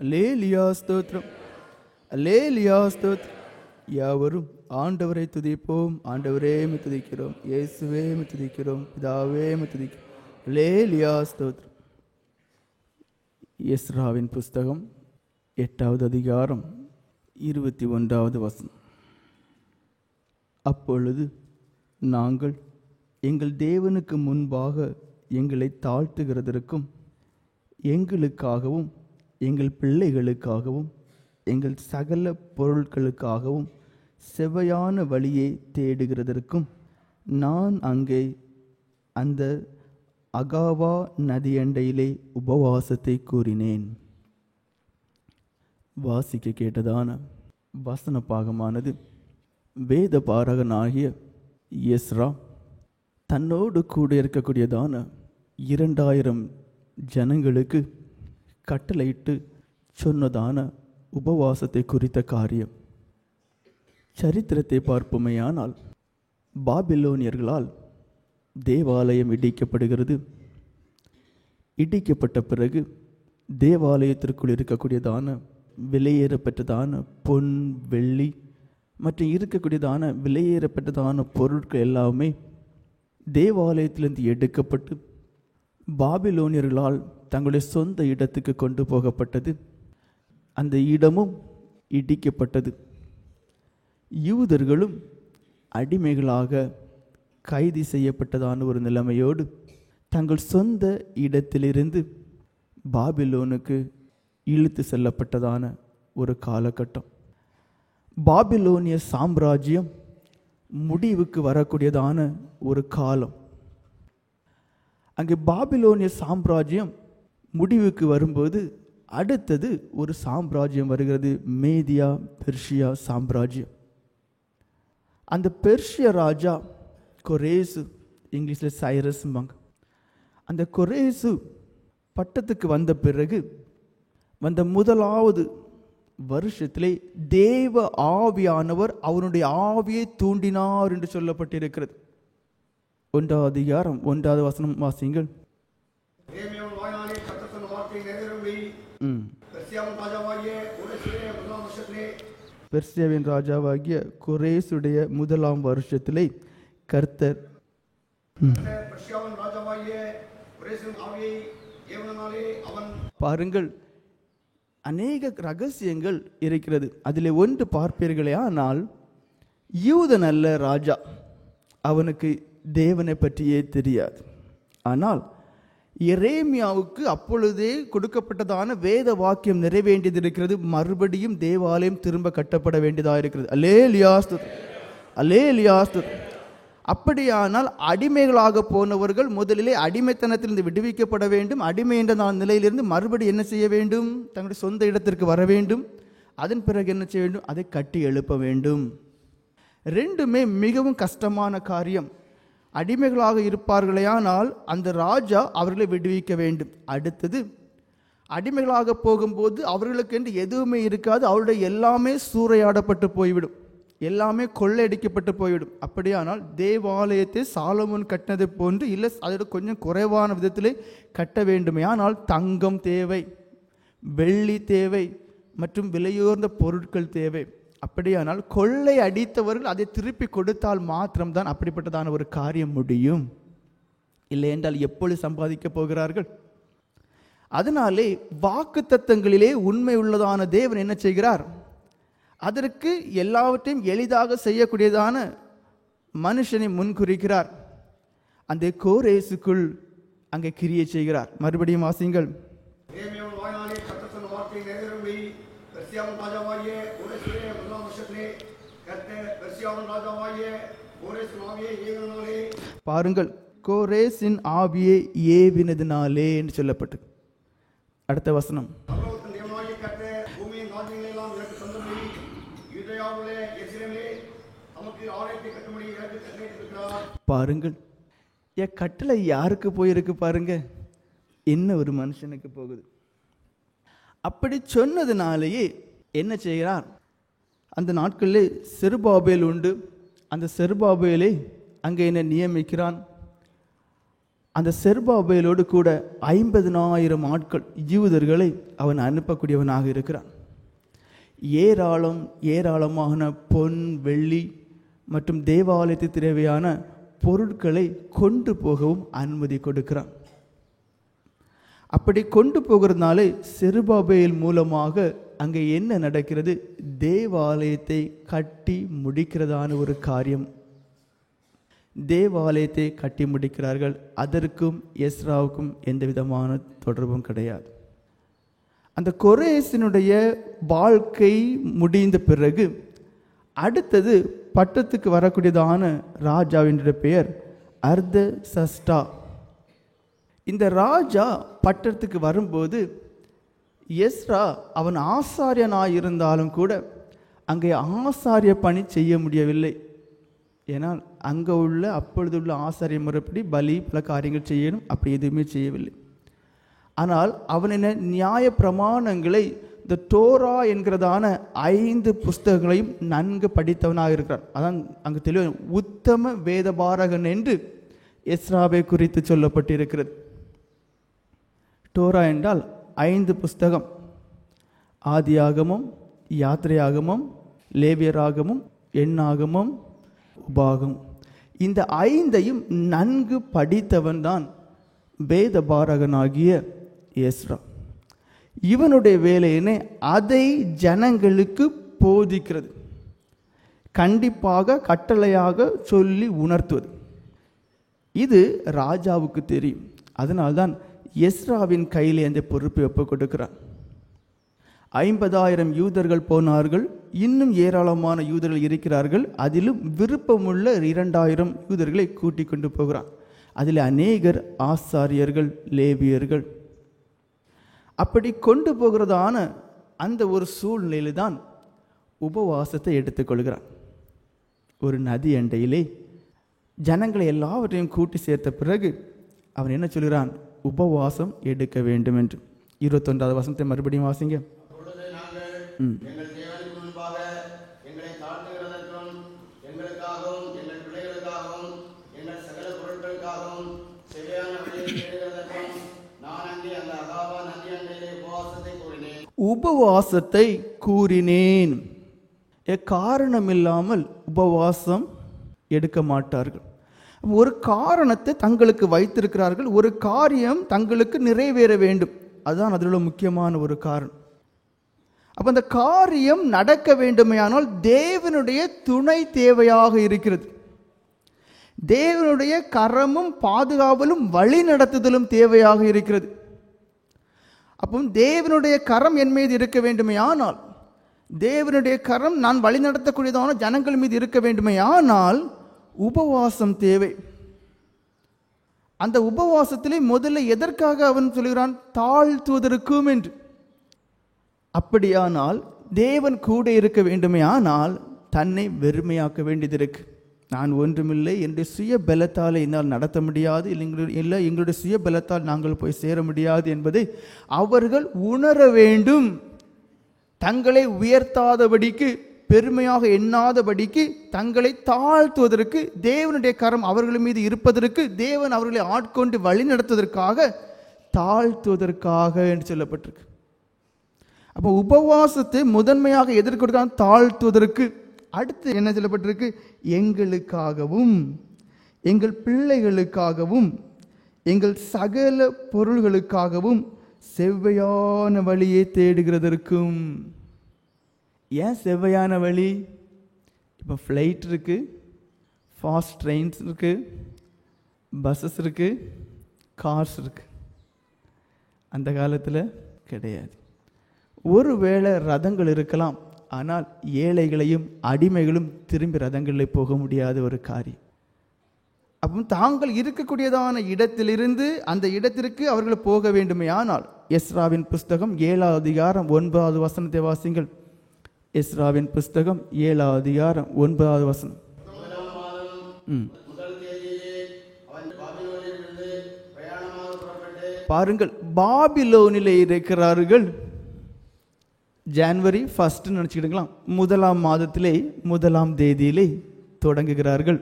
Hallelujah ஸ்தோத்திரம், hallelujah ஸ்தோத்திரம். யாவரும் ஆண்டவரை துதிப்போம். ஆண்டவரே துதிக்கிறோம், இயேசுவே துதிக்கிறோம், பிதாவே துதிக்கிறோம். அல்லேலியா ஸ்தோத்திரம். எஸ்ராவின் புஸ்தகம் 8வது அதிகாரம் 21வது வசனம். அப்பொழுது நாங்கள் எங்கள் தேவனுக்கு முன்பாக எங்களை தாழ்த்துகிறதற்கும் எங்களுக்காகவும் எங்கள் பிள்ளைகளுக்காகவும் எங்கள் சகல பொருட்களுக்காகவும் செவ்வையான வழியை தேடுகிறதற்கும் நான் அங்கே அந்த அகாவா நதியண்டையிலே உபவாசத்தை கூறினேன். வாசிக்க கேட்டதான வசன பாகமானது வேத பாரகனாகிய எஸ்ரா தன்னோடு கூட இருக்கக்கூடியதான 2000 ஜனங்களுக்கு கட்டளையிட்டு சொன்னதான உபவாசத்தை குறித்த காரியம். சரித்திரத்தை பார்ப்போமேயானால் பாபிலோனியர்களால் தேவாலயம் இடிக்கப்படுகிறது. இடிக்கப்பட்ட பிறகு தேவாலயத்திற்குள் இருக்கக்கூடியதான விலையேறப்பட்டதான பொன், வெள்ளி மற்றும் இருக்கக்கூடியதான விலையேறப்பட்டதான பொருட்கள் எல்லாமே தேவாலயத்திலிருந்து எடுக்கப்பட்டு பாபிலோனியர்களால் தங்களுடைய சொந்த இடத்துக்கு கொண்டு போகப்பட்டது. அந்த இடமும் இடிக்கப்பட்டது. யூதர்களும் அடிமைகளாக கைது செய்யப்பட்டதான ஒரு நிலைமையோடு தங்கள் சொந்த இடத்திலிருந்து பாபிலோனுக்கு இழுத்து செல்லப்பட்டதான ஒரு காலகட்டம். பாபிலோனிய சாம்ராஜ்யம் முடிவுக்கு வரக்கூடியதான ஒரு காலம். அங்கே பாபிலோனிய சாம்ராஜ்யம் முடிவுக்கு வரும்போது அடுத்தது ஒரு சாம்ராஜ்யம் வருகிறது, மேதியா பெர்ஷியா சாம்ராஜ்யம். அந்த பெர்ஷிய ராஜா கொரேசு, இங்கிலீஷில் சைரஸ்ம்பாங்க. அந்த கொரேசு பட்டத்துக்கு வந்த பிறகு வந்த முதலாவது வருஷத்திலே தேவ ஆவியானவர் அவனுடைய ஆவியை தூண்டினார் என்று சொல்லப்பட்டிருக்கிறது. 1வது அதிகாரம் 1வது வசனம் வாசிங்கள். பெர்சியாவின் ராஜாவாகிய கொரேசுடைய முதலாம் வருஷத்திலே கர்த்தர் பாருங்கள், அநேக ரகசியங்கள் இருக்கிறது. அதில் ஒன்று பார்ப்பீர்களே, ஆனால் யூதன் அல்ல ராஜா, அவனுக்கு தேவனை பற்றியே தெரியாது. ஆனால் எரேமியாவுக்கு அப்பொழுதே கொடுக்கப்பட்டதான வேத வாக்கியம் நிறைவேண்டியது இருக்கிறது. மறுபடியும் தேவாலயம் திரும்ப கட்டப்பட வேண்டியதாக இருக்கிறது. அல்லேலூயா ஸ்தோத்திரம், அல்லேலூயா ஸ்தோத்திரம். அப்படியானால் அடிமைகளாக போனவர்கள் முதலிலே அடிமைத்தனத்திலிருந்து விடுவிக்கப்பட வேண்டும். அடிமை என்ற நிலையிலிருந்து மறுபடி என்ன செய்ய வேண்டும்? தங்களுடைய சொந்த இடத்திற்கு வர வேண்டும். அதன் பிறகு என்ன செய்ய வேண்டும்? அதை கட்டி எழுப்ப வேண்டும். ரெண்டுமே மிகவும் கஷ்டமான காரியம். அடிமைகளாக இருப்பார்களேயானால் அந்த ராஜா அவர்களை விடுவிக்க வேண்டும். அடுத்தது அடிமைகளாக போகும்போது அவர்களுக்கு என்று எதுவுமே இருக்காது. அவருடைய எல்லாமே சூறையாடப்பட்டு போய்விடும், எல்லாமே கொள்ளையடிக்கப்பட்டு போய்விடும். அப்படியானால் தேவாலயத்தை சாலமோன் கட்டினதை போன்று இல்லை, அதோட கொஞ்சம் குறைவான விதத்திலே கட்ட வேண்டுமே. ஆனால் தங்கம் தேவை, வெள்ளி தேவை மற்றும் விலையுயர்ந்த பொருட்கள் தேவை. அப்படியானால் கொள்ளை அடித்தவர்கள் அதை திருப்பி கொடுத்தால் மாத்திரம்தான் அப்படிப்பட்டதான ஒரு காரியம் முடியும். இல்லை என்றால் எப்பொழுது சம்பாதிக்க போகிறார்கள்? அதனாலே வாக்குத்தத்தங்களிலே உண்மை உள்ளதான தேவன் என்ன செய்கிறார்? அதற்கு எல்லாவற்றையும் எளிதாக செய்யக்கூடியதான மனுஷனை முன்குறிக்கிறார். அந்த கோரேசுக்குள் அங்கே கிரியை செய்கிறார். மறுபடியும் வாசிங்கள். பாருங்கள், கோரேசின் ஆவியை ஏவினதினாலே என்று சொல்லப்பட்டு அடுத்த வசனம். பாருங்கள், என் கட்டளை யாருக்கு போயிருக்கு பாருங்க, என்ன ஒரு மனுஷனுக்கு போகுது. அப்படி சொன்னதுனாலேயே என்ன செய்கிறார்? அந்த நாட்களிலே செருபாபேல் உண்டு. அந்த செருபாபேலை அங்கே என்ன நியமிக்கிறான்? அந்த செருபாபேலோடு கூட 50,000 ஆட்கள் யூதர்களை அவன் அனுப்பக்கூடியவனாக இருக்கிறான். ஏராளமான பொன், வெள்ளி மற்றும் தேவாலயத்துக்கு தேவையான பொருட்களை கொண்டு போகவும் அனுமதி கொடுக்கிறான். அப்படி கொண்டு போகிறதுனாலே செருபாபேல் மூலமாக அங்கே என்ன நடக்கிறது? தேவாலயத்தை கட்டி முடிக்கிறதான ஒரு காரியம். தேவாலயத்தை கட்டி முடிக்கிறார்கள். அதற்கும் எஸ்ராவுக்கும் எந்த விதமான தொடர்பும் கிடையாது. அந்த கொரேசினுடைய வாழ்க்கை முடிந்த பிறகு அடுத்தது பட்டத்துக்கு வரக்கூடியதான ராஜாவினுடைய பெயர் அர்தசஷ்டா. இந்த ராஜா பட்டத்துக்கு வரும்போது எஸ்ரா அவன் ஆசாரியனாக இருந்தாலும் கூட அங்கே ஆசாரிய பணி செய்ய முடியவில்லை. ஏன்னால் அங்கே உள்ள அப்பொழுதுள்ள ஆசாரிய முறைப்படி பலி பல காரியங்கள் செய்யணும், அப்படி எதுவுமே செய்யவில்லை. ஆனால் அவனின் நியாய பிரமாணங்களை, இந்த டோரா என்கிறதான 5 புஸ்தகங்களையும் நன்கு படித்தவனாக இருக்கிறான். அதான் அங்கு தெளிவு உத்தம வேதபாரகன் என்று எஸ்ராவை குறித்து சொல்லப்பட்டிருக்கிறது. டோரா என்றால் 5 புஸ்தகம்: ஆதியாகமம், யாத்திரையாகமம், லேவியராகமம், எண்ணாகமம், உபாகம். இந்த 5ஐயும் நன்கு படித்தவன் தான் வேதபாரகனாகிய எஸ்ரா. இவனுடைய வேலையினை அதை ஜனங்களுக்கு போதிக்கிறது, கண்டிப்பாக கட்டளையாக சொல்லி உணர்த்துவது. இது ராஜாவுக்கு தெரியும். அதனால்தான் எஸ்ராவின் கையில் அந்த பொறுப்பை ஒப்புக் கொடுக்கிறார். 50,000 யூதர்கள் போனார்கள். இன்னும் ஏராளமான யூதர்கள் இருக்கிறார்கள். அதிலும் விருப்பமுள்ள 2,000 யூதர்களை கூட்டிக் கொண்டு போகிறார். அதில் அநேகர் ஆசாரியர்கள், லேவியர்கள். அப்படி கொண்டு போகிறதான அந்த ஒரு சூழ்நிலையில் தான் உபவாசத்தை எடுத்துக்கொள்கிறார். ஒரு நதி அண்டையிலே ஜனங்களை எல்லாவற்றையும் கூட்டி சேர்த்த பிறகு அவன் என்ன சொல்கிறான்? உபவாசம் எடுக்க வேண்டும் என்று. 21வது வசனத்தை மறுபடியும் வாசிங்க. உபவாசத்தை கூறினேன். காரணம் இல்லாமல் உபவாசம் எடுக்க மாட்டார்கள். ஒரு காரணத்தை தங்களுக்கு வைத்திருக்கிறார்கள். ஒரு காரியம் தங்களுக்கு நிறைவேற வேண்டும். அதுதான் அதில் உள்ள முக்கியமான ஒரு காரணம். அப்போ அந்த காரியம் நடக்க வேண்டுமையானால் தேவனுடைய துணை தேவையாக இருக்கிறது. தேவனுடைய கரமும் பாதுகாவலும் வழி நடத்துதலும் தேவையாக இருக்கிறது. அப்போ தேவனுடைய கரம் என் மீது இருக்க வேண்டுமையானால், தேவனுடைய கரம் நான் வழி நடத்தக்கூடியதான ஜனங்கள் மீது இருக்க வேண்டுமையானால் உபவாசம் தேவை. அந்த உபவாசத்திலே முதல்ல எதற்காக அவன் சொல்கிறான்? தாழ்த்துவதற்கும் என்று. அப்படியானால் தேவன் கூட இருக்க வேண்டுமையானால் தன்னை வெறுமையாக்க வேண்டியது இருக்கு. நான் ஒன்றுமில்லை, என்னுடைய சுய பலத்தால் என்னால் நடத்த முடியாது, இல்லை எங்களுடைய சுய பலத்தால் நாங்கள் போய் சேர முடியாது என்பதை அவர்கள் உணர வேண்டும். தங்களை உயர்த்தாதபடிக்கு, பெருமையாக எண்ணாதபடிக்கு, தங்களை தாழ்த்துவதற்கு, தேவனுடைய கரம் அவர்கள் மீது இருப்பதற்கு, தேவன் அவர்களை ஆட்கொண்டு வழி நடத்துவதற்காக, தாழ்த்துவதற்காக என்று சொல்லப்பட்டிருக்கு. அப்போ உபவாசத்தை முதன்மையாக எதிர்கொடுக்க தாழ்த்துவதற்கு. அடுத்து என்ன சொல்லப்பட்டிருக்கு? எங்களுக்காகவும், எங்கள் பிள்ளைகளுக்காகவும், எங்கள் சகல பொருள்களுக்காகவும் செவ்வையான வழியை தேடுகிறதற்கும். ஏன் செவ்வையான வழி? இப்போ ஃப்ளைட் இருக்கு, ஃபாஸ்ட் ட்ரெயின்ஸ் இருக்கு, பஸ்ஸஸ் இருக்கு, கார்ஸ் இருக்கு. அந்த காலத்தில் கிடையாது. ஒருவேளை ரதங்கள் இருக்கலாம், ஆனால் ஏழைகளையும் அடிமைகளும் திரும்பி ரதங்களில் போக முடியாத ஒரு காரியம். அப்போ தாங்கள் இருக்கக்கூடியதான இடத்திலிருந்து அந்த இடத்திற்கு அவர்கள் போக வேண்டுமே. ஆனால் எஸ்ராவின் புஸ்தகம் 7வது அதிகாரம் 9வது வசனத்தை வாசிங்கள். எஸ்ராவின் புஸ்தகம் 7வது அதிகாரம் 9வது வசனம். பாருங்கள், பாபிலோனிலே இருக்கிறார்கள். ஜனவரி 1 நினைச்சுக்கிட்டுங்களா, 1ஆம் மாதத்திலே 1ஆம் தேதியிலே தொடங்குகிறார்கள்.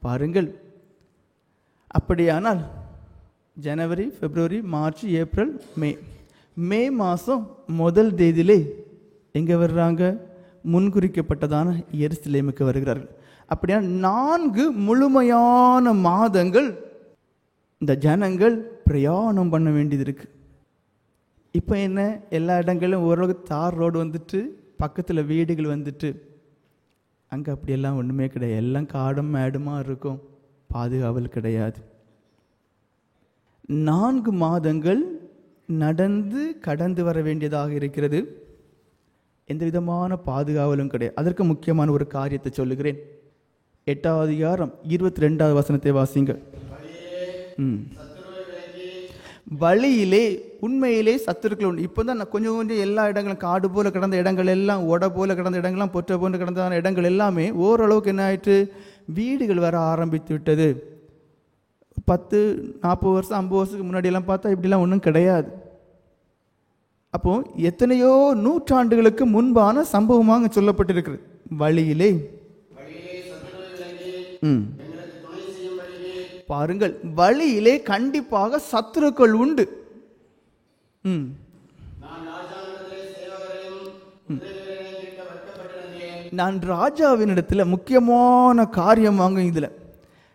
பாருங்கள். அப்படியானால் ஜனவரி, பிப்ரவரி, மார்ச், ஏப்ரல், மே மாதம் முதல் தேதியிலே எங்கே வர்றாங்க? முன்குறிக்கப்பட்டதான எருசலேமுக்கு வருகிறார்கள். அப்படியா 4 முழுமையான மாதங்கள் இந்த ஜனங்கள் பிரயாணம் பண்ண வேண்டியது இருக்கு. இப்போ என்ன, எல்லா இடங்களும் ஓரளவுக்கு தார் ரோடு வந்துட்டு, பக்கத்தில் வீடுகள் வந்துட்டு, அங்கே அப்படியெல்லாம் ஒன்றுமே கிடையாது. எல்லாம் காடும் மேடுமா இருக்கும், பாதுகாவல் கிடையாது. 4 மாதங்கள் நடந்து கடந்து வர வேண்டியதாக இருக்கிறது. எந்த விதமான பாதுகாவலும் கிடையாது. அதற்கு முக்கியமான ஒரு காரியத்தை சொல்லுகிறேன். 8ஆம் அதிகாரம் 22ஆவது வசனத்தை வாசிங்க. வழியிலே உண்மையிலே சத்துருக்கள் உண்டு. இப்போ தான் கொஞ்சம் கொஞ்சம் எல்லா இடங்களும் காடு போல கிடந்த இடங்கள் எல்லாம், ஒடை போல கிடந்த இடங்கள்லாம், பொற்ற போன்று கிடந்த இடங்கள் எல்லாமே ஓரளவுக்கு என்ன ஆயிட்டு, வீடுகள் வர ஆரம்பித்து விட்டது. 10, 40 வருஷம் 50 வருஷத்துக்கு முன்னாடியெல்லாம் பார்த்தா இப்படிலாம் ஒன்றும் கிடையாது. அப்போ எத்தனையோ நூற்றாண்டுகளுக்கு முன்பான சம்பவமாக சொல்லப்பட்டிருக்கிறது. வழியிலே பாருங்கள், வழியிலே கண்டிப்பாக சத்துருக்கள் உண்டு. நான் ராஜாவினிடத்தில் முக்கியமான காரியம் வாங்க இதுல,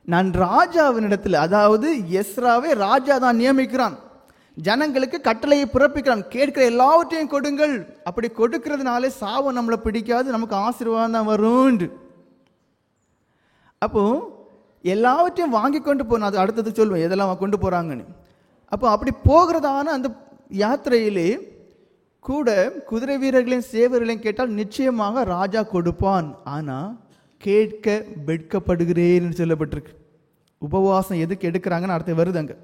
நான் ராஜாவினிடத்தில், அதாவது எஸ்ராவை ராஜா தான் நியமிக்கிறான், ஜனங்களுக்கு கட்டளையை பிறப்பிக்கிறான், கேட்கிற எல்லாவற்றையும் கொடுங்கள். அப்படி கொடுக்கிறதுனாலே சாபம் நம்மளை பிடிக்காது, நமக்கு ஆசீர்வாதம் தான் வரும். அப்போ எல்லாவற்றையும் வாங்கி கொண்டு போன, அது அடுத்தது சொல்லுவேன் எதெல்லாம் கொண்டு போறாங்கன்னு. அப்போ அப்படி போகிறதான அந்த யாத்திரையிலே கூட குதிரை வீரர்களையும் சேவர்களையும் கேட்டால் நிச்சயமாக ராஜா கொடுப்பான். ஆனா கேட்க வெட்கப்படுகிறேன் சொல்லப்பட்டிருக்கு. உபவாசம் எதுக்கு எடுக்கிறாங்கன்னு அடுத்த வருது அங்க.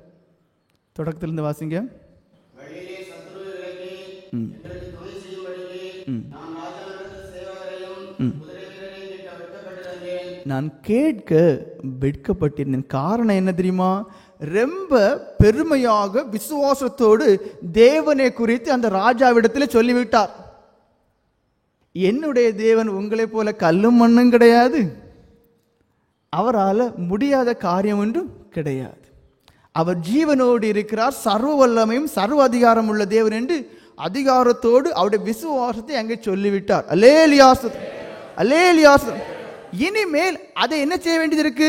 தொடக்கத்திலிருந்து வாசிங்க. நான் கேட்க வெட்கப்பட்டிருந்தேன். காரணம் என்ன தெரியுமா? ரொம்ப பெருமையாக விசுவாசத்தோடு தேவனை குறித்து அந்த ராஜாவிடத்தில் சொல்லிவிட்டார். என்னுடைய தேவன் உங்களை போல கல்லும் மண்ணும் கிடையாது, அவரால் முடியாத காரியம் ஒன்றும் கிடையாது, அவர் ஜீவனோடு இருக்கிறார், சர்வ வல்லமையும் சர்வ அதிகாரம் உள்ள தேவன் என்று அதிகாரத்தோடு அவருடைய விசுவாசத்தை அங்கே சொல்லிவிட்டார். அல்லேலூயா, அல்லேலூயா. இனிமேல் அதை என்ன செய்ய வேண்டியது இருக்கு?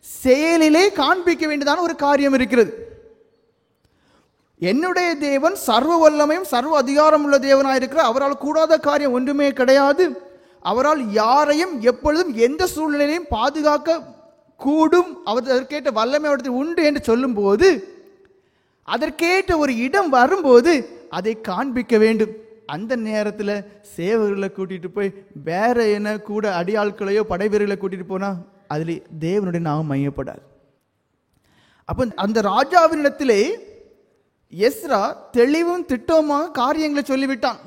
செயலிலே காண்பிக்க வேண்டியதான ஒரு காரியம் இருக்கிறது. என்னுடைய தேவன் சர்வ வல்லமையும் சர்வ அதிகாரம் உள்ள தேவனாயிருக்கிறார், அவரால் கூடாத காரியம் ஒன்றுமே கிடையாது, அவரால் யாரையும் எப்பொழுதும் எந்த சூழ்நிலையிலையும் பாதுகாக்க கூடும், அவர் அதற்கேற்ற வல்லமை அவருக்கு உண்டு என்று சொல்லும் போது, அதற்கேற்ற ஒரு இடம் வரும்போது அதை காண்பிக்க வேண்டும். அந்த நேரத்தில் சேவர்களை கூட்டிட்டு போய் வேற என்ன கூட அடியாட்களையோ படை வீரர்களை கூட்டிட்டு போனா அதில் தேவனுடைய நாமம் மையப்படாது. அப்போ அந்த ராஜாவினிடத்திலே எஸ்ரா தெளிவும் திட்டமாக காரியங்களை சொல்லிவிட்டான்.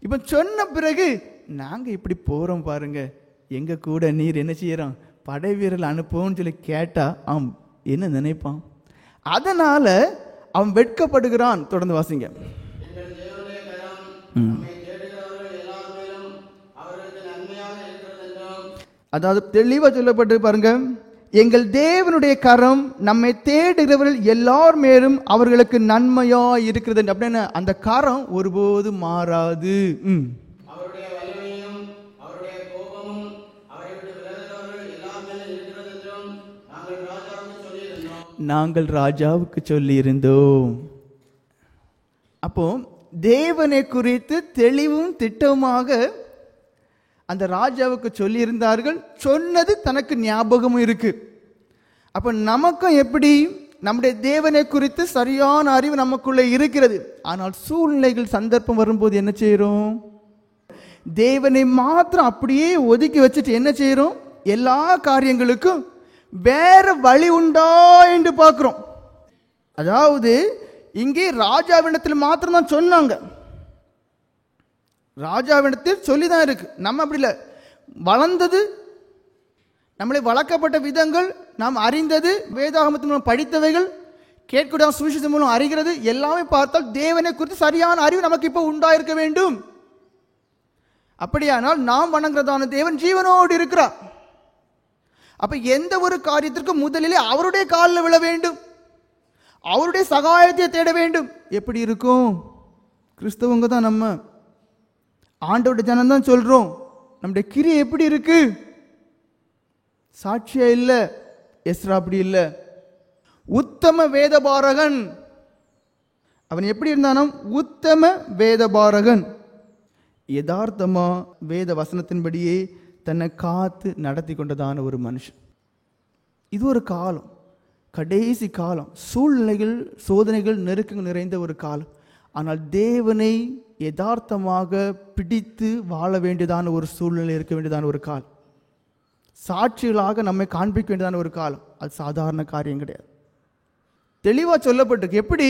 இப்போ சொன்ன பிறகு நாங்க இப்படி போறோம் பாருங்க, எங்க கூட நீர் என்ன செய்யறோம், படை வீரர்கள் அனுப்புவோம்னு சொல்லி கேட்டா அவன் என்ன நினைப்பான்? அதனால அவன் வெட்கப்படுகிறான். தொடர்ந்து வாசிங்க. அதாவது தெளிவா சொல்லப்பட்டு பாருங்க, எங்கள் தேவனுடைய கரம் நம்மை தேடுகிறவர்கள் எல்லார் மேலும் அவர்களுக்கு நன்மையா இருக்கிறது. அப்படின்னு அந்த கரம் ஒருபோதும் மாறாது. நாங்கள் ராஜாவுக்கு சொல்லி இருந்தோம். அப்போ தேவனை குறித்து தெளிவும் திட்டமாக அந்த ராஜாவுக்கு சொல்லி இருந்தார்கள். சொன்னது தனக்கு ஞாபகமும் இருக்கு. அப்ப நமக்கும் எப்படி நம்முடைய தேவனை குறித்து சரியான அறிவு நமக்குள்ள இருக்கிறது. ஆனால் சூழ்நிலைகள் சந்தர்ப்பம் வரும்போது என்ன செய்யறோம்? தேவனை மாத்திரம் அப்படியே ஒதுக்கி வச்சுட்டு என்ன செய்யறோம்? எல்லா காரியங்களுக்கும் வேற வழி உண்டா என்று பார்க்கிறோம். அதாவது இங்கே ராஜாவிடத்தில் மாத்திரம் தான் சொன்னாங்க, ராஜாவிடத்தில் சொல்லிதான் இருக்கு. நம்ம அப்படி இல்லை, வளர்ந்தது, நம்மளை வளர்க்கப்பட்ட விதங்கள், நாம் அறிந்தது, வேதாகமத்தின் மூலம் படித்தவைகள், கேட்கக்கூடிய சுவிசேஷம் மூலம் அறிகிறது, எல்லாமே பார்த்தால் தேவனை குறித்து சரியான அறிவு நமக்கு இப்போ உண்டாயிருக்க வேண்டும். அப்படியானால் நாம் வணங்குறதான தேவன் ஜீவனோடு இருக்கிறார். அப்ப எந்த ஒரு காரியத்திற்கும் முதலிலே அவருடைய காலில் விழ வேண்டும், அவருடைய சகாயத்தை தேட வேண்டும். எப்படி இருக்கும்? கிறிஸ்தவங்க தான் நம்ம, ஆண்டவருடைய ஜனம் தான் சொல்றோம். நம்முடைய கிரியை எப்படி இருக்கு? சாட்சியா இல்ல. எஸ்ரா அப்படி இல்ல. உத்தம வேதபாரகன். அவன் எப்படி இருந்தானோ உத்தம வேதபாரகன். யதார்த்தமா வேத வசனத்தின்படியே தன்னை காத்து நடத்தி கொண்டதான ஒரு மனுஷன். இது ஒரு காலம், கடைசி காலம், சூழ்நிலைகள், சோதனைகள், நெருக்கங்கள் நிறைந்த ஒரு காலம். ஆனால் தேவனை யதார்த்தமாக பிடித்து வாழ வேண்டியதான ஒரு சூழ்நிலை இருக்க வேண்டியதான ஒரு காலம். சாட்சிகளாக நம்மை காண்பிக்க வேண்டியதான ஒரு காலம். அது சாதாரண காரியம் கிடையாது. தெளிவாக சொல்லப்பட்டிருக்கு. எப்படி?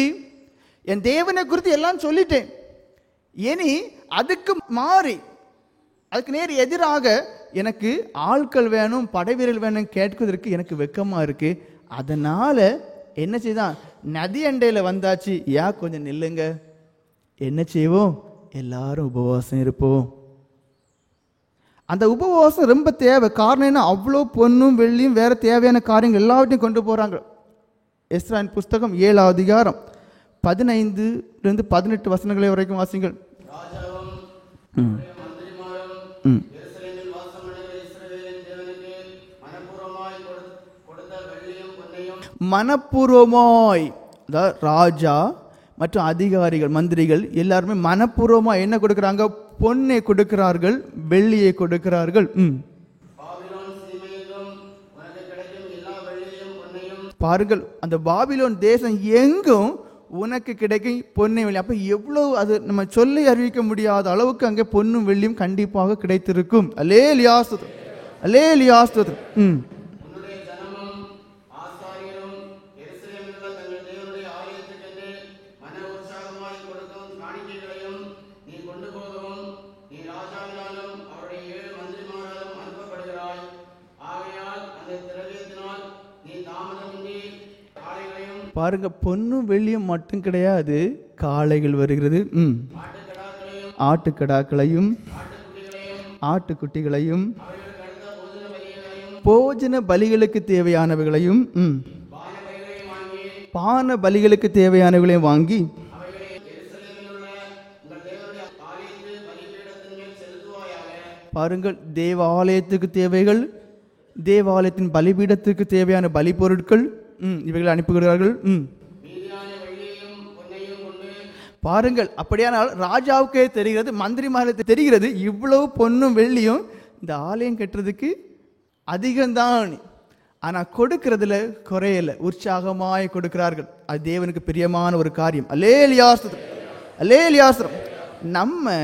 என் தேவனை குறித்து எல்லாம் சொல்லிட்டேன், இனி அதுக்கு மாறி, அதுக்கு நேர் எதிராக எனக்கு ஆட்கள் வேணும், படைவீரர்கள் வேணும் கேட்பதற்கு எனக்கு வெக்கமா இருக்கு. அதனால என்ன செய்தான்? நதி அண்டையில் வந்தாச்சு, கொஞ்சம் நில்லுங்க. என்ன செய்வோம்? எல்லாரும் உபவாசம் இருப்போம். அந்த உபவாசம் ரொம்ப தேவை. காரணம் என்ன? அவ்வளோ பொன்னும் வெள்ளியும் வேற தேவையான காரியங்கள் எல்லாவற்றையும் கொண்டு போறாங்க. எஸ்ராயின் புஸ்தகம் 7ஆம் அதிகாரம் 15-18 வசனங்களை வரைக்கும் வாசிங்கள். மனப்பூர்வமாய், அதாவது ராஜா மற்றும் அதிகாரிகள், மந்திரிகள் எல்லாருமே மனப்பூர்வமாய் என்ன கொடுக்கிறாங்க? பொன்னை கொடுக்கிறார்கள், வெள்ளியை கொடுக்கிறார்கள். பாருங்கள், அந்த பாபிலோன் தேசம் எங்கும் உனக்கு கிடைக்கும் பொன்னை வெள்ளி. அப்ப எவ்வளவு, அது நம்ம சொல்லி அறிவிக்க முடியாத அளவுக்கு அங்கே பொன்னும் வெள்ளியும் கண்டிப்பாக கிடைத்திருக்கும். அல்லேலூயா ஸ்தோத்திரம், அல்லேலூயா ஸ்தோத்திரம். பாருங்க, பொன்னும் வெள்ளியும் மட்டும் கிடையாது, காளைகள் வருகிறது, ஆட்டுக்கடாக்களையும் ஆட்டுக்குட்டிகளையும் போஜன பலிகளுக்கு தேவையானவைகளையும் பான பலிகளுக்கு தேவையானவைகளையும் வாங்கி பாருங்கள், தேவாலயத்துக்கு தேவைகள், தேவாலயத்தின் பலிபீடத்துக்கு தேவையான பலி பொருட்கள் இவைகளை அனுப்புகிறார்கள். பாருங்கள், அப்படியானால் ராஜாவுக்கே தெரிகிறது, மந்திரிமார்களுக்கு தெரிகிறது, இவ்வளவு பொன்னும் வெள்ளியும் இந்த ஆலயம் கட்டுறதுக்கு அதிகம்தான். ஆனா கொடுக்கிறதுல குறையல, உற்சாகமாய் கொடுக்கிறார்கள். அது தேவனுக்கு பிரியமான ஒரு காரியம். அல்லேலூயா ஸ்தோத்திரம், அல்லேலூயா ஸ்தோத்திரம். நம்ம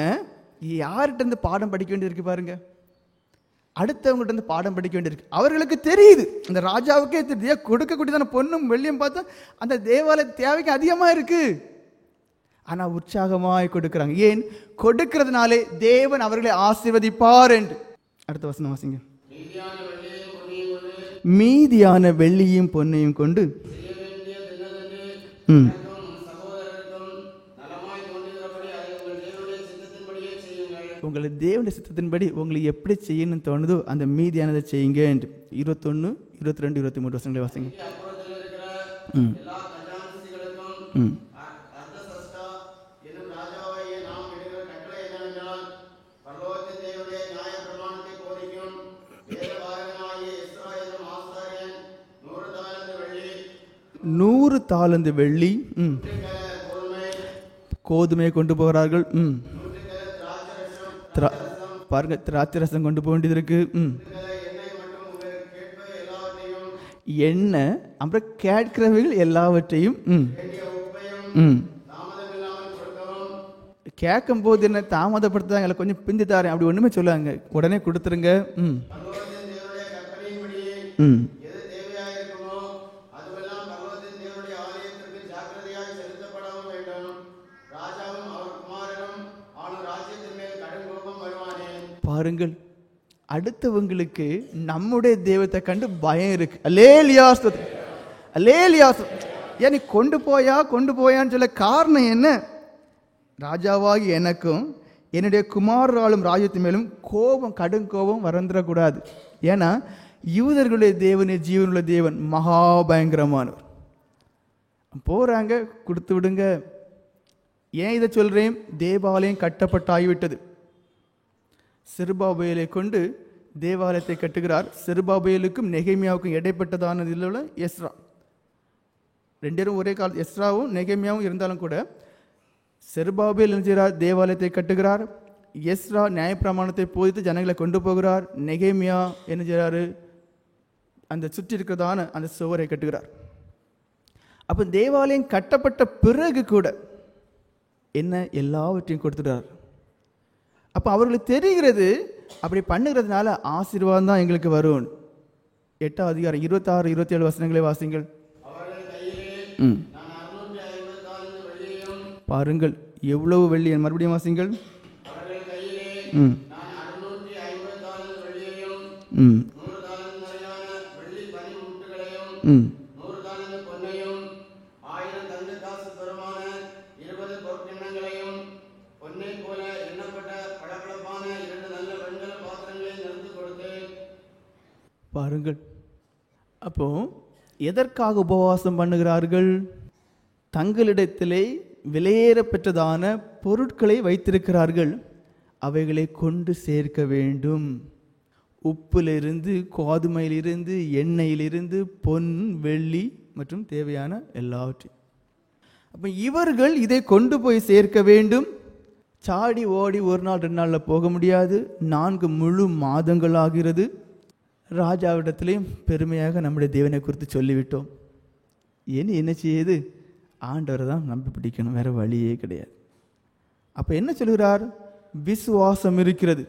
யார்கிட்ட இருந்து பாடம் படிக்க வேண்டியிருக்கு பாருங்க? அடுத்தவங்கள்ட்ட இருந்து பாடம் படிக்க வேண்டியிருக்கு. அவர்களுக்கு தெரியுது, இந்த ராஜாவுக்கே தெரியுது, கொடுக்கக்கூடியதான பொன்னும் வெள்ளியும் பார்த்தா அந்த தேவாலய தேவைக்கு அதிகமா இருக்கு. ஆனா உற்சாகமாய் கொடுக்கிறாங்க. ஏன்? கொடுக்கிறதுனாலே தேவன் அவர்களை ஆசீர்வதிப்பார் என்று. அடுத்த வசனம் வாசிங்க. மீதியான வெள்ளியும் பொன்னையும் கொண்டு உங்களை தேவனுடைய சித்தத்தின்படி உங்களுக்கு எப்படி செய்யணும்னு தோணுதோ அந்த மீதியானதை செய்யுங்க என்று. 21, 22, 23 வசனங்களை வாசிங்க. நூறு தாலந்து வெள்ளி, கோதுமையை கொண்டு போகிறார்கள். பாருங்க, திராட்சை ரசம் கொண்டு போக வேண்டியது இருக்கு. எண்ணெய், அப்புறம் கேட்கிறவைகள் எல்லாவற்றையும் கேட்கும் போது என்ன தாமதப்படுத்தாங்க, கொஞ்சம் பிந்தி தாரேன் அப்படி ஒண்ணுமே சொல்லாங்க, உடனே கொடுத்துருங்க. பாருங்கள், அடுத்தவங்களுக்கு நம்முடைய தெய்வத்தை கண்டு பயம் இருக்கு. அல்லேலூயா ஸ்தோத்திரம், அல்லேலூயா ஸ்தோத்திரம். ஏன் நீ கொண்டு போயான்னு சொல்ல காரணம் என்ன? ராஜாவாகி எனக்கும் என்னுடைய குமாரராலும் ராஜ்யத்தின் மேலும் கோபம், கடும் கோபம் வந்துடக்கூடாது. ஏன்னா யூதர்களுடைய தேவனே ஜீவனுள்ள தேவன், மகா பயங்கரமானவர். போறாங்க, கொடுத்து விடுங்க. ஏன் இதை சொல்றேன்? தேவாலயம் கட்டப்பட்டாகிவிட்டது. செருபாபேலை கொண்டு தேவாலயத்தை கட்டுகிறார். செருபாபேலுக்கும் நெகேமியாவுக்கும் இடைப்பட்டதான இதில் உள்ள எஸ்ரா, ரெண்டு பேரும் ஒரே கால, எஸ்ராவும் நெகேமியாவும் இருந்தாலும் கூட செருபாபேல் என்ன செய்கிறார்? தேவாலயத்தை கட்டுகிறார். எஸ்ரா நியாயப்பிரமாணத்தை போதித்து ஜனங்களை கொண்டு போகிறார். நெகேமியா என்ன செய்கிறாரு? அந்த சுற்றி இருக்கிறதான அந்த சுவரை கட்டுகிறார். அப்போ தேவாலயம் கட்டப்பட்ட பிறகு கூட என்ன எல்லாவற்றையும் கொடுத்துட்டார். அப்போ அவர்களுக்கு தெரிகிறது, அப்படி பண்ணுகிறதுனால ஆசீர்வாதம் தான் எங்களுக்கு வரும். 8ஆம் அதிகாரம் 26, 27 வசனங்களை வாசிங்கள். பாருங்கள் எவ்வளவு வெள்ளி. மறுபடியும் வாசிங்கள். பாருங்கள், அப்போ எதற்காக உபவாசம் பண்ணுகிறார்கள்? தங்களிடத்திலே விலையேற பெற்றதான பொருட்களை வைத்திருக்கிறார்கள், அவைகளை கொண்டு சேர்க்க வேண்டும். உப்பிலிருந்து, கோதுமையிலிருந்து, எண்ணெயிலிருந்து, பொன், வெள்ளி மற்றும் தேவையான எல்லாவற்றையும். அப்போ இவர்கள் இதை கொண்டு போய் சேர்க்க வேண்டும். சாடி ஓடி ஒரு நாள் 2 நாளில் போக முடியாது. 4 முழு மாதங்கள் ஆகிறது. ராஜாவிடத்திலையும் பெருமையாக நம்முடைய தேவனை குறித்து சொல்லிவிட்டோம். ஏன்னு என்ன செய்யுது? ஆண்டவரை தான் நம்பி பிடிக்கணும், வேற வழியே கிடையாது. அப்போ என்ன சொல்கிறார்? விசுவாசம் இருக்கிறது.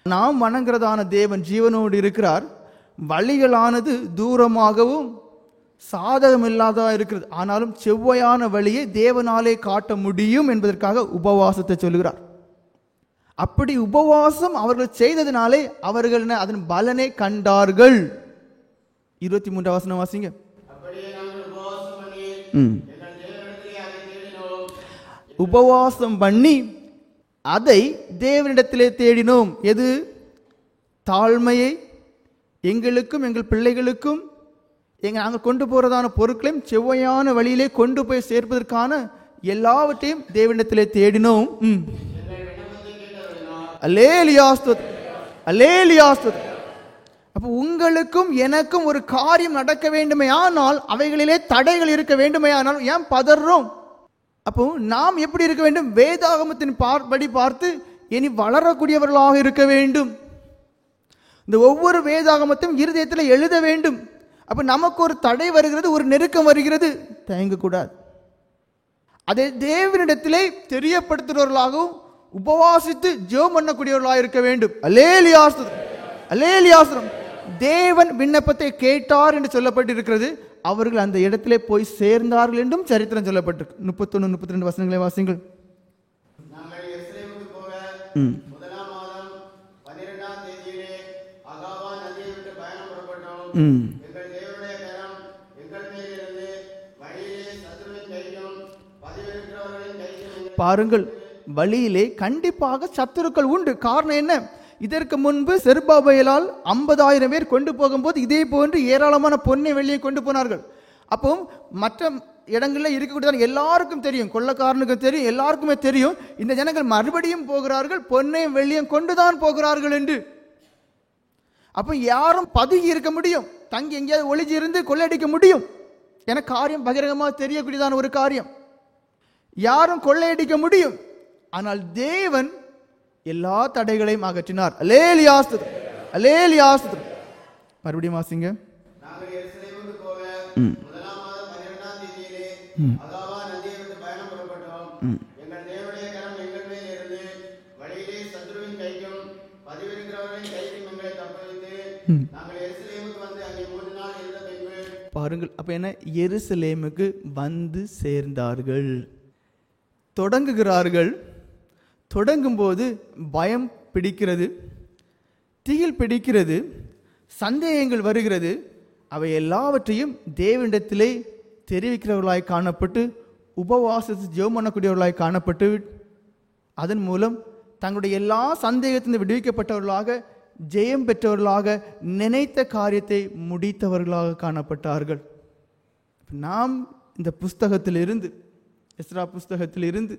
நாம் வணங்குறதான தேவன் ஜீவனோடு இருக்கிறார். வழிகளானது தூரமாகவும் சாதகம் இல்லாததாக இருக்கிறது. ஆனாலும் செவ்வையான வழியை தேவனாலே காட்ட முடியும் என்பதற்காக உபவாசத்தை சொல்கிறார். அப்படி உபவாசம் அவர்கள் செய்ததினாலே அவர்கள் அதன் பலனை கண்டார்கள். 23 வசனம் வாசிங்க. உபவாசம் பண்ணி அதை தேவனிடத்திலே தேடினோம். எது? தாழ்மையை, எங்களுக்கும் எங்கள் பிள்ளைகளுக்கும் நாங்கள் கொண்டு போறதான பொருட்களையும் செவ்வையான வழியிலே கொண்டு போய் சேர்ப்பதற்கான எல்லாவற்றையும் தேவனிடத்திலே தேடினோம். அல்லேலூயா ஸ்தோத்திரம், அல்லேலூயா ஸ்தோத்திரம். அப்போ உங்களுக்கும் எனக்கும் ஒரு காரியம் நடக்க வேண்டுமே ஆனால் அவைகளிலே தடைகள் இருக்க வேண்டுமே ஆனால் ஏன் பதறோம்? அப்போ நாம் எப்படி இருக்க வேண்டும்? வேதாகமத்தின் படி பார்த்து இனி வளரக்கூடியவர்களாக இருக்க வேண்டும். இந்த ஒவ்வொரு வேதாகமத்தையும் இருதயத்தில் எழுத வேண்டும். அப்போ நமக்கு ஒரு தடை வருகிறது, ஒரு நெருக்கம் வருகிறது, தயங்கக்கூடாது. அதை தேவனிடத்திலே தெரியப்படுத்துகிறவர்களாகவும் உபவாசித்து ஜெபம் பண்ணக்கூடியவர்களாக இருக்க வேண்டும். அல்லேலூயா ஸ்தோத்திரம், அல்லேலூயா ஸ்தோத்திரம். தேவன் விண்ணப்பத்தை கேட்டார் என்று சொல்லப்பட்டிருக்கிறது. அவர்கள் அந்த இடத்திலே போய் சேர்ந்தார்கள் என்றும் சரித்திரம் சொல்லப்பட்டிருக்கு. 31, 32 வசனங்களை வாசிங்கள். பாருங்கள், வழியிலே கண்டிப்பாக சத்துருக்கள் உண்டு. காரணம் என்ன? இதற்கு முன்பு செருபாபேலால் 50,000 பேர் கொண்டு போகும்போது இதே போன்று ஏராளமான பொன்னை வெள்ளியை கொண்டு போனார்கள். அப்போ மற்ற இடங்களில் இருக்கக்கூடிய எல்லாருக்கும் தெரியும், கொள்ளக்காரனுக்கு தெரியும், எல்லாருக்குமே தெரியும், இந்த ஜனங்கள் மறுபடியும் போகிறார்கள், பொன்னையும் வெள்ளியும் கொண்டுதான் போகிறார்கள் என்று. அப்போ யாரும் பதுகி இருக்க முடியும், தங்கி எங்கேயாவது ஒளிஞ்சு இருந்து கொள்ளையடிக்க முடியும். என காரியம் பகிரங்கமாக தெரியக்கூடியதான ஒரு காரியம். யாரும் கொள்ளையடிக்க முடியும். ஆனால் தேவன் எல்லா தடைகளையும் அகற்றினார். அல்லேலூயா ஸ்தோத்திரம், அல்லேலூயா ஸ்தோத்திரம். மறுபடியும் வாசிங்க. பாருங்கள், அப்ப என்ன? எருசலேமுக்கு வந்து சேர்ந்தார்கள், தொடங்குகிறார்கள். தொடங்கும் போது பயம் பிடிக்கிறது, திகில் பிடிக்கிறது, சந்தேகங்கள் வருகிறது. அவை எல்லாவற்றையும் தேவனிடத்திலே தெரிவிக்கிறவர்களாய் காணப்பட்டு உபவாசத்து ஜெபம் பண்ணக்கூடியவர்களாய் காணப்பட்டு அதன் மூலம் தங்களுடைய எல்லா சந்தேகத்திலிருந்து விடுவிக்கப்பட்டவர்களாக ஜெயம் பெற்றவர்களாக, நினைத்த காரியத்தை முடித்தவர்களாக காணப்பட்டார்கள். நாம் இந்த புஸ்தகத்திலிருந்து, எஸ்ரா புஸ்தகத்திலிருந்து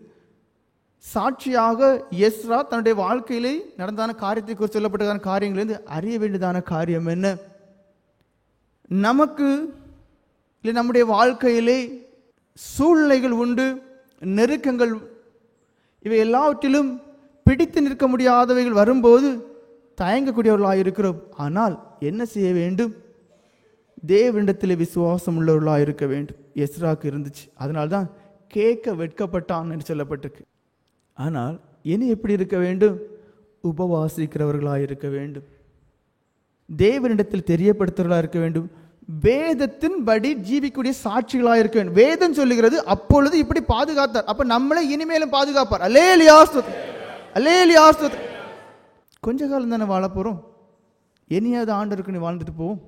சாட்சியாக எஸ்ரா தன்னுடைய வாழ்க்கையிலே நடந்தான காரியத்தை குறித்து சொல்லப்பட்டதான காரியங்களிலிருந்து அறிய வேண்டியதான காரியம் என்ன? நமக்கு இல்லை நம்முடைய வாழ்க்கையிலே சூழ்நிலைகள் உண்டு, நெருக்கங்கள், இவை எல்லாவற்றிலும் பிடித்து நிற்க முடியாதவைகள் வரும்போது தயங்கக்கூடியவர்களாக இருக்கிறோம். ஆனால் என்ன செய்ய வேண்டும்? தேவனிடத்தில் விசுவாசம் உள்ளவர்களாக இருக்க வேண்டும். எஸ்ராக்கு இருந்துச்சு, அதனால்தான் கேட்க வெட்கப்பட்டான் என்று சொல்லப்பட்டிருக்கு. ஆனால் இனி எப்படி இருக்க வேண்டும்? உபவாசிக்கிறவர்களாக இருக்க வேண்டும், தேவனிடத்தில் தெரியப்படுத்துவர்களாக இருக்க வேண்டும், வேதத்தின்படி ஜீவிக்கூடிய சாட்சிகளாக இருக்க வேண்டும். வேதம் சொல்லுகிறது அப்பொழுது இப்படி பாதுகாத்தார், அப்ப நம்மளை இனிமேலும் பாதுகாப்பார். அல்லேலூயா ஸ்தோத்திரம், அல்லேலூயா ஸ்தோத்திரம். கொஞ்ச காலம் தானே வாழ போறோம், இனியாவது ஆண்டவருக்கு நீ வாழ்ந்துட்டு போவோம்.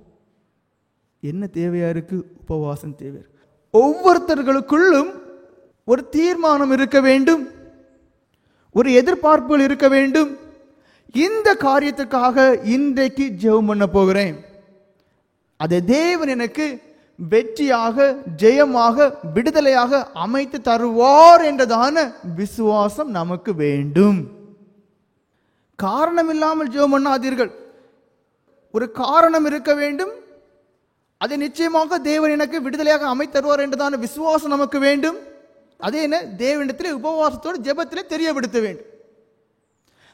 என்ன தேவையா இருக்கு? உபவாசம் தேவை. ஒவ்வொருத்தர்களுக்குள்ளும் ஒரு தீர்மானம் இருக்க வேண்டும், ஒரு எதிர்பார்ப்புகள் இருக்க வேண்டும். இந்த காரியத்துக்காக இன்றைக்கு ஜெபம் பண்ண போகிறேன், அதை தேவன் எனக்கு வெற்றியாக, ஜெயமாக, விடுதலையாக அமைத்து தருவார் என்றதான விசுவாசம் நமக்கு வேண்டும். காரணம் இல்லாமல் ஜெபம் பண்ணாதீர்கள். ஒரு காரணம் இருக்க வேண்டும், அதை நிச்சயமாக தேவன் எனக்கு விடுதலையாக அமைத்து தருவார் என்றதான விசுவாசம் நமக்கு வேண்டும். அதே என்ன? தேவனிடத்திலே உபவாசத்தோடு ஜெபத்திலே தெரியப்படுத்த வேண்டும்.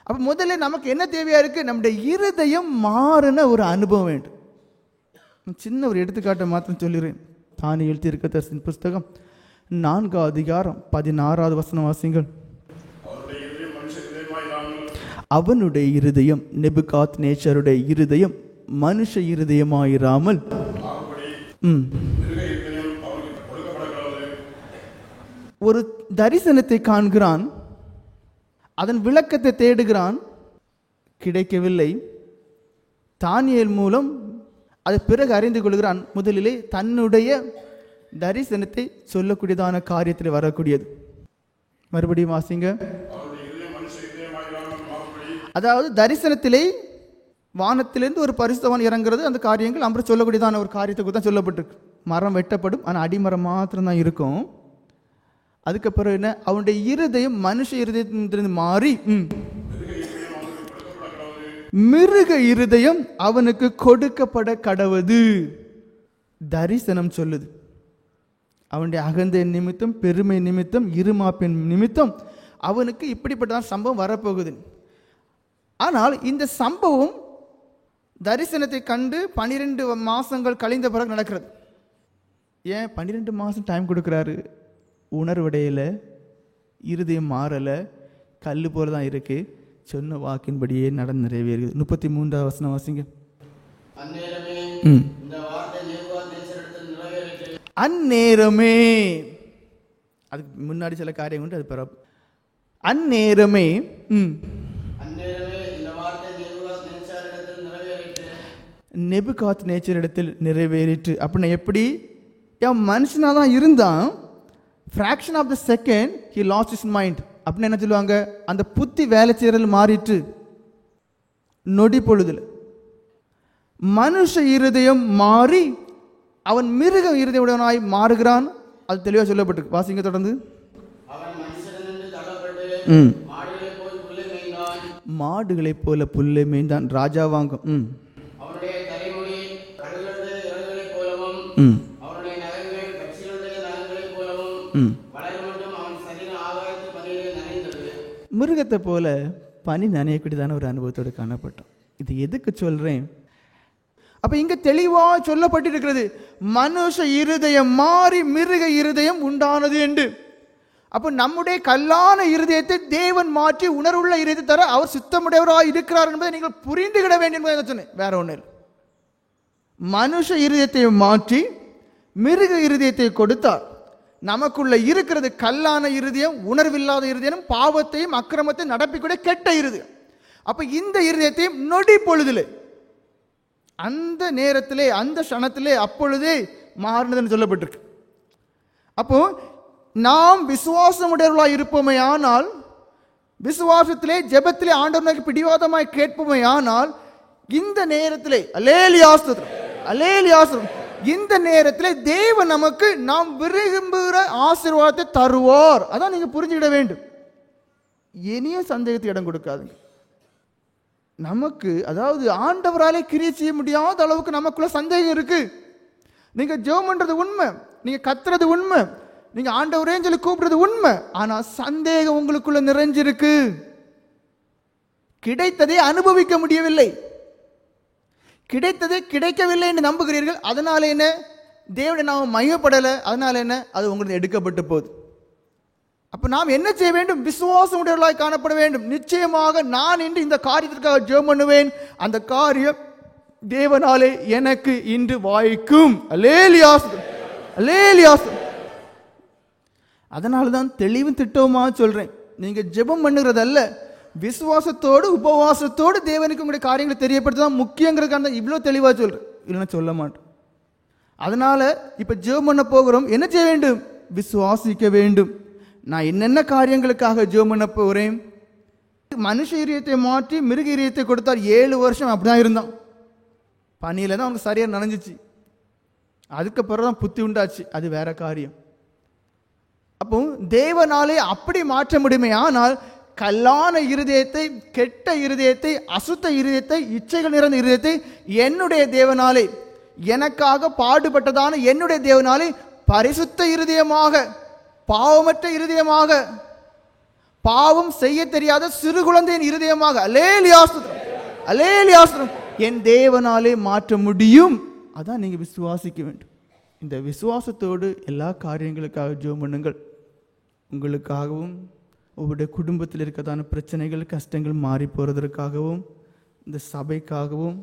அப்ப முதல்ல நமக்கு என்ன தேவையா இருக்கு? நம்முடைய இருதயம் மாறின ஒரு அனுபவம் வேண்டும். சின்ன ஒரு எடுத்துக்காட்டை மாத்திரம் சொல்லிடுறேன். தானியேல் தீர்க்கதரிசியின் புஸ்தகம் 4 அதிகாரம் 16வது வசனம் வாசிங்கள். அவனுடைய இருதயம் நேபுகாத்நேச்சருடைய இருதயம் மனுஷ இருதயமாயிராமல் ஒரு தரிசனத்தை காண்கிறான், அதன் விளக்கத்தை தேடுகிறான், கிடைக்கவில்லை. தானியேல் மூலம் அதை பிறகு அறிந்து கொள்கிறான். முதலிலே தன்னுடைய தரிசனத்தை சொல்லக்கூடியதான காரியத்தில் வரக்கூடியது. மறுபடியும் வாசிங்க. அதாவது தரிசனத்திலே வானத்திலிருந்து ஒரு பரிசுத்தவான் இறங்குறது, அந்த காரியங்கள் அப்புறம் சொல்லக்கூடியதான ஒரு காரியத்துக்கு தான் சொல்லப்பட்டிருக்கு. மரம் வெட்டப்படும், ஆனால் அடிமரம் மாத்திரம் தான் இருக்கும். அதுக்கப்புறம் என்ன? அவனுடைய இருதயம் மனுஷ இருதயத்திலிருந்து மாறி மிருக இருதயம் அவனுக்கு கொடுக்கப்பட கடவுது. தரிசனம் சொல்லுது. அவனுடைய அகந்தை நிமித்தம், பெருமை நிமித்தம், இருமாப்பின் நிமித்தம் அவனுக்கு இப்படிப்பட்ட சம்பவம் வரப்போகுது. ஆனால் இந்த சம்பவம் தரிசனத்தை கண்டு 12 மாசங்கள் கழிந்த பிறகு நடக்கிறது. ஏன் 12 மாசம் டைம் கொடுக்குறாரு? உணர்வடையில, இருதயம் மாறல, கல்லு போல தான் இருக்கு. சொன்ன வாக்கின்படியே நடந்து நிறைவேறுகிறது. 33வது வசனம் வாசிங்க. அந்நேரமே, அதுக்கு முன்னாடி சில காரியம் உண்டு, அது பிறகு அந்நேரமே நேபுகாத்நேச்சரிடத்தில் நிறைவேறிற்று. அப்படின்னா எப்படி? மனுஷனா தான் இருந்தான், fraction of the second he lost his mind. அப்படின்னு என்ன சொல்லுவாங்க? அந்த புத்தி வேலை செய்யறது மாறிட்டு நொடி பொழுதுல மனுஷ இருதயம் மாறி அவன் மிருக இருதயமுடையவனாய் மாறுகிறான். அது தெளிவா சொல்லப்பட்டிருக்கு. வாசிங்க தொடர்ந்து. மாடுகளை போல புல்லை மேய்ந்தான். ராஜா வாங்கும். மிருகத்தை போல பனி நனையக்கூடியதான ஒரு அனுபவத்தோடு காணப்பட்டோம். இது எதுக்கு சொல்றேன்? அப்ப இங்க தெளிவா சொல்லப்பட்டிருக்கிறது, மனுஷ இருதயம் மாறி மிருக இருதயம் உண்டானது என்று. அப்ப நம்முடைய கல்லான இருதயத்தை தேவன் மாற்றி உணர்வுள்ள இருதயத்தை தர அவர் சுத்தமுடையவராக இருக்கிறார் என்பதை நீங்கள் புரிந்துகிட வேண்டும் என்பதை சொன்னேன். வேற ஒண்ணு இல்லை. மனுஷ இருதயத்தை மாற்றி மிருக இருதயத்தை கொடுத்தார். நமக்குள்ள இருக்கிறது கல்லான இருதயம், உணர்வில்லாத இருதயம், பாவத்தையும் அக்கிரமத்தையும் நடப்பிக்கூடிய கெட்ட இருதயம். அப்ப இந்த இருதயத்தையும் நொடி பொழுதிலே, அந்த நேரத்திலே, அந்த க்ஷணத்திலே, அப்பொழுதே மாறினதுன்னு சொல்லப்பட்டிருக்கு. அப்போ நாம் விசுவாசமுடையவர்களாய் இருப்போமே ஆனால், விசுவாசத்திலே ஜெபத்திலே ஆண்டவருக்கு பிடிவாதமாய் கேட்போமே ஆனால், இந்த நேரத்திலே அல்லேலூயா ஸ்தோத்திரம், அல்லேலூயா ஸ்தோத்திரம். இந்த நேரத்திலே தேவன் நமக்கு நாம் விரும்புகிற ஆசீர்வாதத்தை தருவார். அதான் நீங்க புரிஞ்சுக்கிட வேண்டும். இனியும் சந்தேகத்துக்கு இடம் கொடுக்காதுங்க. நமக்கு அதாவது ஆண்டவராலே கிரியை செய்ய முடியாத அளவுக்கு நமக்குள்ள சந்தேகம் இருக்கு. நீங்க ஜெபம் பண்றது உண்மை, நீங்க கத்துறது உண்மை, நீங்க ஆண்டவரே சொல்லி கூப்பிடுறது உண்மை. ஆனா சந்தேகம் உங்களுக்குள்ள நிறைஞ்சிருக்கு. கிடைத்ததை அனுபவிக்க முடியவில்லை, கிடைத்ததை கிடைக்கவில்லை என்று நம்புகிறீர்கள். அதனால என்ன? தேவனை நாம் மையப்படலை. அதனால என்ன? அது உங்களுக்கு எடுக்கப்பட்டு போகுது. அப்ப நாம் என்ன செய்ய வேண்டும்? விசுவாசம் உடையவர்களாய் காணப்பட வேண்டும். நிச்சயமாக நான் இன்று இந்த காரியத்திற்காக ஜெபம் பண்ணுவேன், அந்த காரியம் தேவனாலே எனக்கு இன்று வாய்க்கும். அல்லேலூயா, அல்லேலூயா. அதனால தான் தெளிவும் திட்டமாக சொல்றேன். நீங்க ஜெபம் பண்ணுகிறதல்ல, விசுவாசத்தோடு உபவாசத்தோடு தேவனுக்கு உங்களுடைய காரியங்களை தெரியப்படுத்ததான் முக்கியங்கிறதுக்கான இவ்வளோ தெளிவாக சொல்றேன், இல்லைன்னா சொல்ல மாட்டேன். அதனால இப்ப ஜெபம் பண்ண போகிறோம். என்ன செய்ய வேண்டும்? விசுவாசிக்க வேண்டும். நான் என்னென்ன காரியங்களுக்காக ஜெபம் பண்ண போகிறேன்? மனுஷ இதயத்தை மாற்றி மிருக இதயத்தை கொடுத்தார். 7 வருஷம் அப்படிதான் இருந்தான். பனியில தான் அவங்க சரியா நனைஞ்சிச்சு. அதுக்கப்புறம் தான் புத்தி உண்டாச்சு. அது வேற காரியம். அப்போ தேவனாலே அப்படி மாற்ற முடியுமே. ஆனால் கல்லான இருதயத்தை, கெட்ட இருதயத்தை, அசுத்த இருதயத்தை, இச்சைகள் நிறைந்த இருதயத்தை என்னுடைய தேவனாலே, எனக்காக பாடுபட்டதான என்னுடைய தேவனாலே பரிசுத்த இருதயமாக, பாவமற்ற இருதயமாக, பாவம் செய்ய தெரியாத சிறு குழந்தையின் இருதயமாக, அல்லேலூயா ஸ்தோத்திரம், அல்லேலூயா ஸ்தோத்திரம், என் தேவனாலே மாற்ற முடியும். அதான் நீங்க விசுவாசிக்க வேண்டும். இந்த விசுவாசத்தோடு எல்லா காரியங்களுக்காக ஜெபம் பண்ணுங்கள். உங்களுக்காகவும் உங்களுடைய குடும்பத்தில் இருக்கதான பிரச்சனைகள், கஷ்டங்கள் மாறி போகிறதற்காகவும், இந்த சபைக்காகவும்,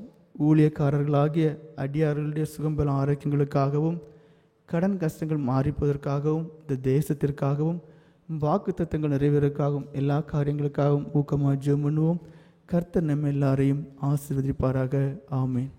ஊழியக்காரர்களாகிய அடியார்களுடைய சுகம்பல ஆரோக்கியங்களுக்காகவும், கடன் கஷ்டங்கள் மாறிப்பதற்காகவும், இந்த தேசத்திற்காகவும், வாக்குத்தத்தங்கள் நிறைவேறக்காகவும், எல்லா காரியங்களுக்காகவும் ஊக்கமாக ஜெபம் பண்ணுவோம். கர்த்தர் நம்ம எல்லாரையும் ஆசீர்வதிப்பாராக. ஆமென்.